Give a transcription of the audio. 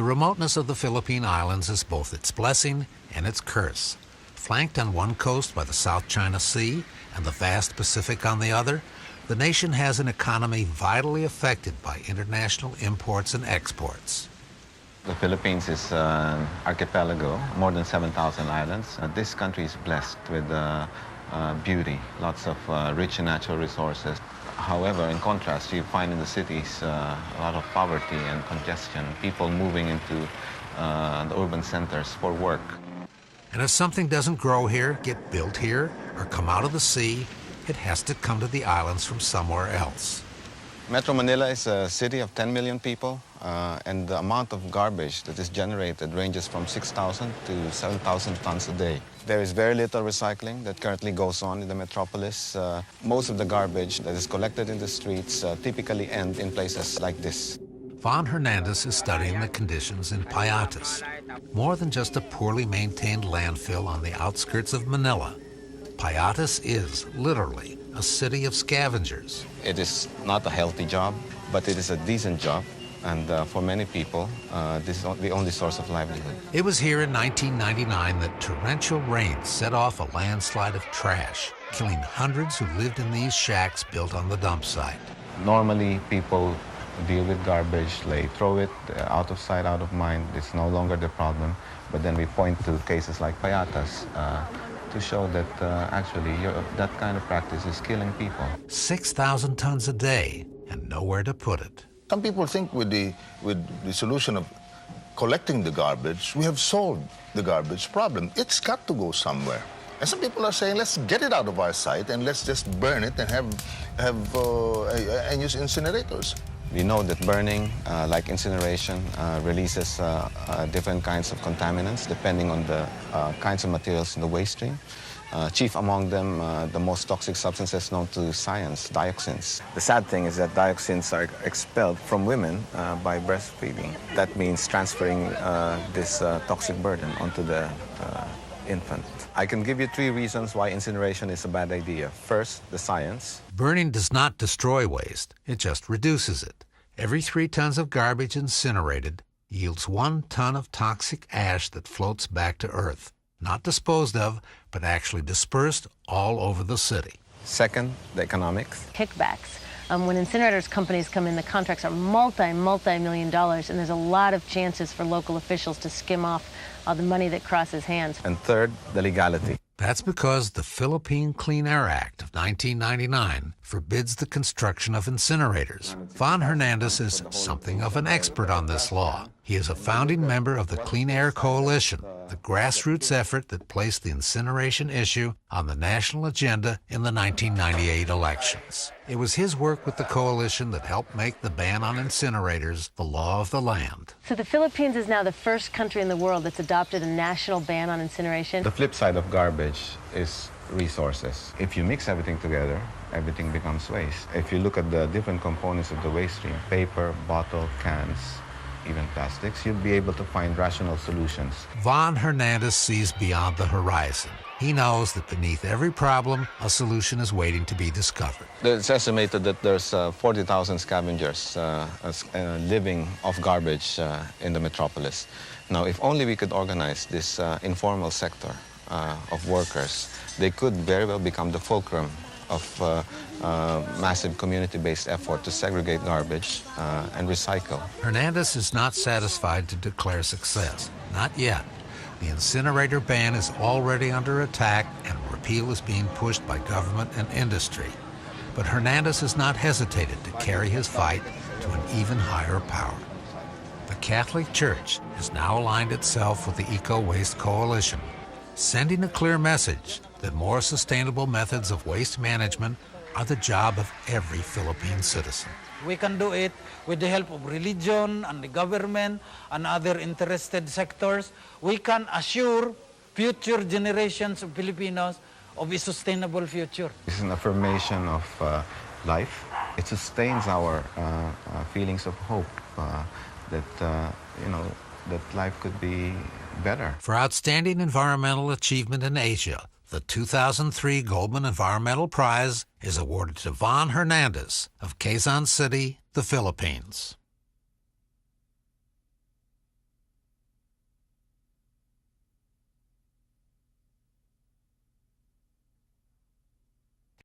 The remoteness of the Philippine Islands is both its blessing and its curse. Flanked on one coast by the South China Sea and the vast Pacific on the other, the nation has an economy vitally affected by international imports and exports. The Philippines is an archipelago, more than 7,000 islands. This country is blessed with beauty, lots of rich natural resources. However, in contrast, you find in the cities a lot of poverty and congestion, people moving into the urban centers for work. And if something doesn't grow here, get built here, or come out of the sea, it has to come to the islands from somewhere else. Metro Manila is a city of 10 million people, and the amount of garbage that is generated ranges from 6,000 to 7,000 tons a day. There is very little recycling that currently goes on in the metropolis. Most of the garbage that is collected in the streets typically end in places like this. Von Hernandez is studying the conditions in Payatas, more than just a poorly maintained landfill on the outskirts of Manila. Payatas is literally a city of scavengers. It is not a healthy job, but it is a decent job. And for many people, this is the only source of livelihood. It was here in 1999 that torrential rain set off a landslide of trash, killing hundreds who lived in these shacks built on the dump site. Normally, people deal with garbage, they throw it out of sight, out of mind. It's no longer the problem. But then we point to cases like Payatas to show that actually that kind of practice is killing people. 6,000 tons a day and nowhere to put it. Some people think with the solution of collecting the garbage, we have solved the garbage problem. It's got to go somewhere. And some people are saying, let's get it out of our site and let's just burn it and use incinerators. We know that burning, like incineration, releases different kinds of contaminants depending on the kinds of materials in the waste stream. Chief among them, the most toxic substances known to science, dioxins. The sad thing is that dioxins are expelled from women by breastfeeding. That means transferring this toxic burden onto the infant. I can give you 3 reasons why incineration is a bad idea. First, the science. Burning does not destroy waste, it just reduces it. Every 3 tons of garbage incinerated yields 1 ton of toxic ash that floats back to Earth. Not disposed of, but actually dispersed all over the city. Second, the economics. Kickbacks. When incinerators companies come in, the contracts are multi-million dollars, and there's a lot of chances for local officials to skim off the money that crosses hands. And third, the legality. That's because the Philippine Clean Air Act of 1999 forbids the construction of incinerators. Von Hernandez is something of an expert on this law. He is a founding member of the Clean Air Coalition, the grassroots effort that placed the incineration issue on the national agenda in the 1998 elections. It was his work with the coalition that helped make the ban on incinerators the law of the land. So the Philippines is now the first country in the world that's adopted a national ban on incineration. The flip side of garbage is resources. If you mix everything together, everything becomes waste. If you look at the different components of the waste stream, paper, bottle, cans, even plastics, you'll be able to find rational solutions. Von Hernandez sees beyond the horizon. He knows that beneath every problem, a solution is waiting to be discovered. It's estimated that there's 40,000 scavengers living off garbage in the metropolis. Now, if only we could organize this informal sector of workers, they could very well become the fulcrum of massive community-based effort to segregate garbage and recycle. Hernandez is not satisfied to declare success. Not yet. The incinerator ban is already under attack and repeal is being pushed by government and industry. But Hernandez has not hesitated to carry his fight to an even higher power. The Catholic Church has now aligned itself with the Eco Waste Coalition, sending a clear message that more sustainable methods of waste management are the job of every Philippine citizen. We can do it with the help of religion and the government and other interested sectors. We can assure future generations of Filipinos of a sustainable future. It's an affirmation of life. It sustains our feelings of hope that life could be better. For outstanding environmental achievement in Asia, the 2003 Goldman Environmental Prize is awarded to Von Hernandez of Quezon City, the Philippines.